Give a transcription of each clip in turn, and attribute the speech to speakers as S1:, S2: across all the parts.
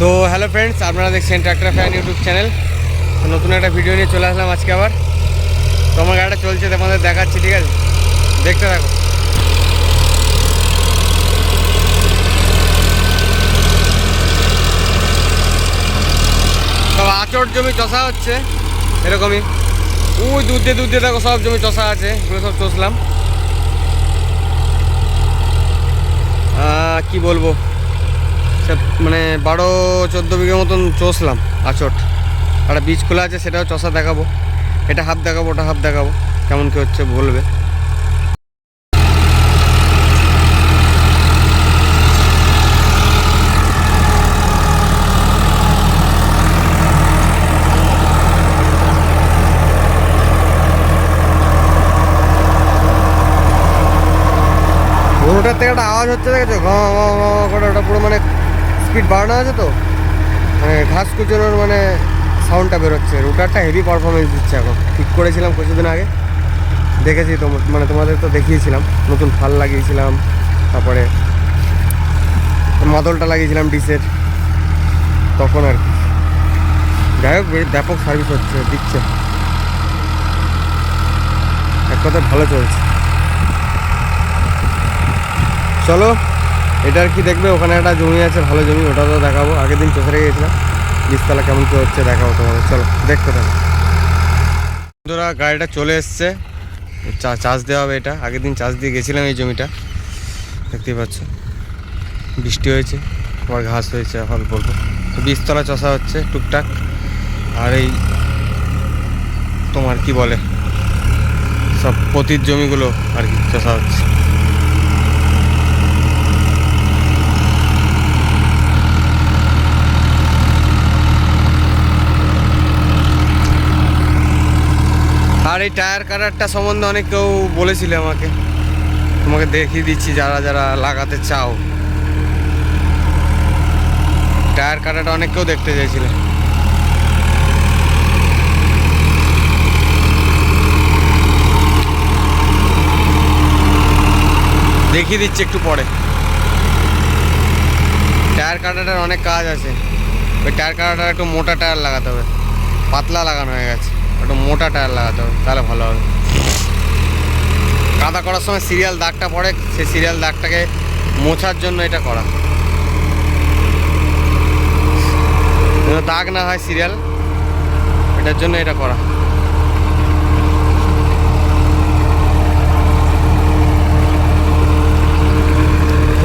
S1: তো hello friends, আপনারা দেখছেন ট্র্যাক্টর ফ্যান ইউটিউব চ্যানেল। তো নতুন একটা ভিডিও নিয়ে চলে আসলাম আজকে আবার। তো আমার গাড়িটা চলছে, তোমাদের দেখাচ্ছি, ঠিক আছে? দেখতে থাকো। সব আচট জমি চষা হচ্ছে এরকমই। ওই দুধ দিয়ে দেখো, সব জমি চষা আছে, এগুলো সব চষলাম। কি বলবো, সব মানে 12-14 বিঘে মতন চষলাম আচট। একটা বীজ খোলা আছে, সেটাও চষা দেখাবো। এটা হাফ দেখাবো, ওটা হাফ দেখাবো, কেমন কি হচ্ছে বলবে। ওটার থেকে একটা আওয়াজ হচ্ছে, দেখেছো? ঘ করে, ওটা পুরো মানে স্পিড বাড়ানো আছে, তো মানে ঘাস কুচোনোর মানে সাউন্ডটা বেরোচ্ছে। রুটারটা হেভি পারফরমেন্স দিচ্ছে এখন। ঠিক করেছিলাম কিছুদিন আগে, দেখেছি তো, মানে তোমাদের তো দেখিয়েছিলাম। নতুন ফাল লাগিয়েছিলাম, তারপরে মাদলটা লাগিয়েছিলাম ডিসের, তখন আর কি। যাই হোক, ব্যাপক সার্ভিস হচ্ছে, দিচ্ছে, এক কথায় ভালো চলছে। চলো, এটা আর কি দেখবে। ওখানে একটা জমি আছে, ভালো জমি, ওটা তো দেখাবো। আগের দিন চোখে গিয়েছিলাম, বীজতলা কেমন কী হচ্ছে দেখাবো তোমাদের। চলো দেখতে থাকো বন্ধুরা। গাড়িটা চলে এসছে, চার্জ দেওয়া হবে। এটা আগের দিন চার্জ দিয়ে গেছিলাম এই জমিটা, দেখতেই পাচ্ছ। বৃষ্টি হয়েছে, আবার ঘাস হয়েছে অল্প অল্প। তো বীজতলা চষা হচ্ছে টুকটাক। আর এই তোমার কি বলে, সব পতির জমিগুলো আর কি চষা হচ্ছে। আর এই টায়ার কাটারটা সম্বন্ধে অনেক কেউ বলেছিলে আমাকে, তোমাকে দেখিয়ে দিচ্ছি যারা যারা লাগাতে চাও। টায়ার কাটাটা অনেক কেউ দেখতে চাইছিলে। দেখিয়ে দিচ্ছি একটু পরে। টায়ার কাটাটার অনেক কাজ আছে। ওই টায়ার কাটাটার একটু মোটা টায়ার লাগাতে হবে, পাতলা লাগানো হয়ে গেছে, একটু মোটা টায়ার লাগাতে হবে, তাহলে ভালো হবে। কাদা করার সময় সিরিয়াল দাগটা পড়ে, সেই সিরিয়াল দাগটাকে মোছার জন্য এটা করা, দাগ না হয় সিরিয়াল, এটার জন্য এটা করা।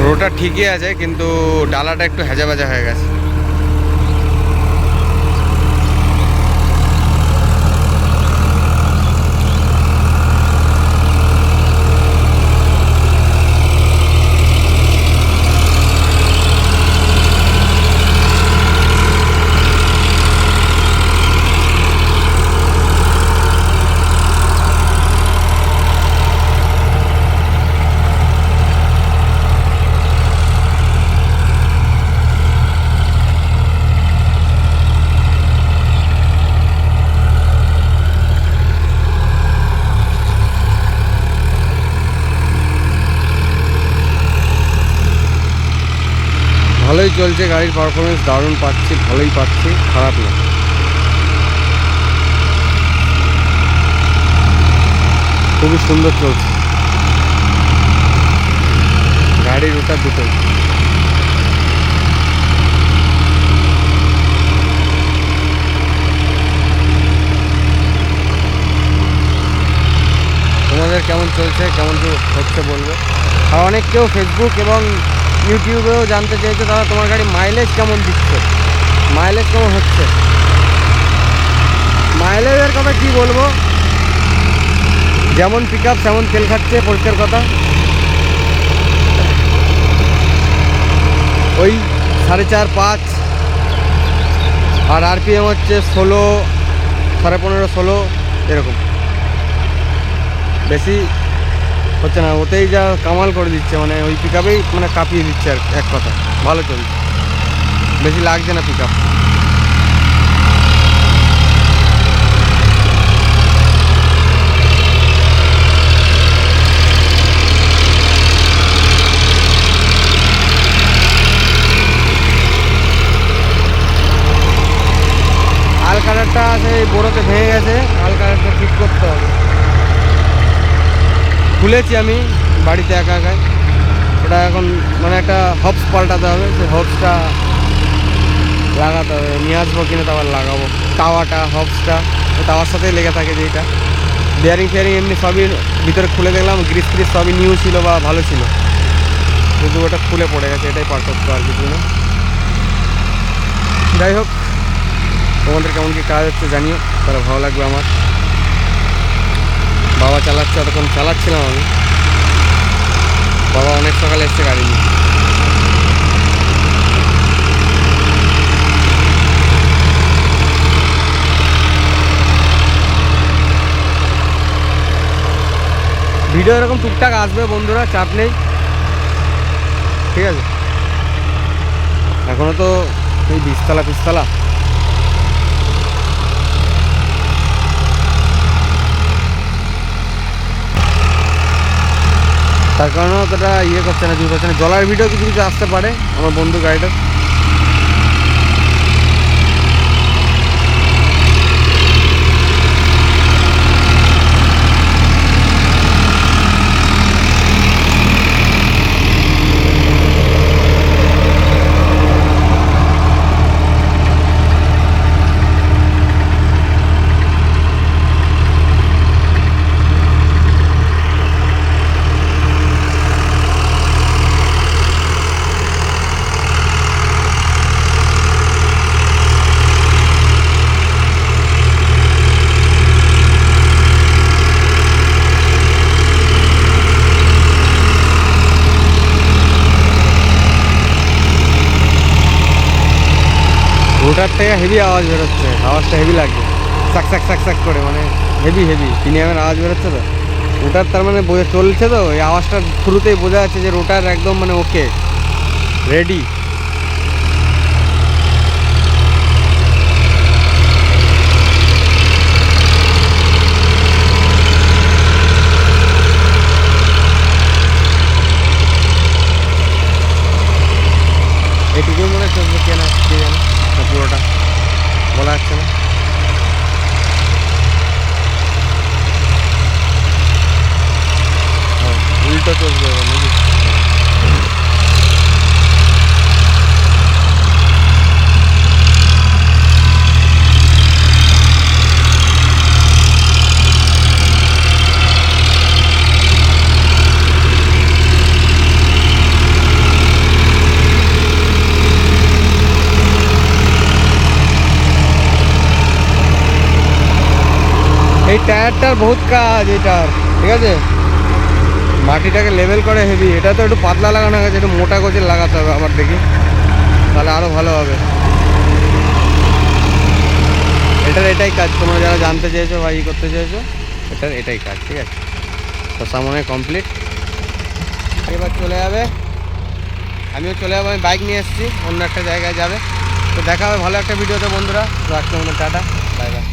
S1: রোটা ঠিকই আছে, কিন্তু ডালাটা একটু হেজা ভেজা হয়ে গেছে। ভালোই চলছে, গাড়ির পারফরমেন্স দারুণ পাচ্ছি, ভালোই পাচ্ছি, খারাপ না। খুবই সুন্দর চলছে গাড়ির ওটা দুটোই। তোমাদের কেমন চলছে, কেমন কি হচ্ছে বলবে। আর অনেক কেউ ফেসবুক এবং ইউটিউবেও জানতে চাইছে, তারা তোমার গাড়ি মাইলেজ কেমন দিচ্ছে, মাইলেজ কেমন হচ্ছে। মাইলেজের কথা কি বলবো, যেমন পিক আপ তেমন তেল খাচ্ছে, পরিষ্কার কথা। ওই 4.5-5, আর আরপিএম হচ্ছে 16, 15.5, 16 এরকম। বেশি হচ্ছে না, ওতেই যা কামাল করে দিচ্ছে, মানে ওই পিক আপেই মানে কাঁপিয়ে দিচ্ছে আর এক কথা। ভালো চলছে, বেশি লাগছে না পিক আপ। পাশে এই বোড়োতে ভেঙে গেছে, হালকা একটা ঠিক করতে হবে। খুলেছি আমি বাড়িতে একা একাই, ওটা এখন মানে একটা হবস পাল্টাতে হবে, সেই হবসটা লাগাতে হবে, নিয়ে আসবো কিনে তারপর লাগাবো। তাওয়াটা হবসটা তাওয়ার সাথেই লেগে থাকে, যেটা বিয়ারিং ফিয়ারিং এমনি সবই ভিতরে খুলে দেখলাম, গ্রিস ফ্রিস সবই নিউ ছিল বা ভালো ছিল, কিন্তু ওটা খুলে পড়ে গেছে, এটাই পার্থক্য আর কিছু না। যাই হোক, তোমাদের কেমন কী কাজ হচ্ছে জানিও, তাহলে ভালো লাগবে আমার। বাবা চালাচ্ছে, এতক্ষণ চালাচ্ছিলাম আমি, বাবা অনেক সকালে এসছে গাড়ি নিয়ে। ভিডিও এরকম টুকটাক আসবে বন্ধুরা, চাপ নেই, ঠিক আছে। এখনও তো এই 20 তলা 20 তলা। তার কারণে অতটা ইয়ে করছে না, জুড়ে করছে না। জলার ভিডিও কিছু কিছু আসতে পারে আমার বন্ধু গাড়িটা। রোটার থেকে হেভি আওয়াজ বেরোচ্ছে, আওয়াজটা হেভি লাগছে, সাক সাক সাক সাক করে, মানে হেভি হেভি প্রিমিয়ামের আওয়াজ বেরোচ্ছে তো। রোটার তার মানে চলছে তো, এই আওয়াজটার শুরুতেই বোঝা যাচ্ছে যে রোটার একদম মানে ওকে রেডি। এইটুকুই মনে চলবে, কেনা কে জানে, পুরোটা বলা যাচ্ছে না। উল্টো চলবে এবার নাকি? এই টায়ারটার বহুত কাজ এটার, ঠিক আছে। মাটিটাকে লেভেল করে হেভি, এটা তো একটু পাতলা লাগানো গেছে, একটু মোটা গোছের লাগাতে হবে আবার দেখি, তাহলে আরও ভালো হবে। এটার এটাই কাজ, তোমরা যারা জানতে চেয়েছো বা ই করতে চেয়েছো, এটার এটাই কাজ, ঠিক আছে। তো সামনে কমপ্লিট, এবার চলে যাবে, আমিও চলে যাবো। আমি বাইক নিয়ে এসেছি, অন্য একটা জায়গায় যাবে। তো দেখা হবে ভালো একটা ভিডিওতে বন্ধুরা। তো আজকে আমাদের টাটা, বাই বাই।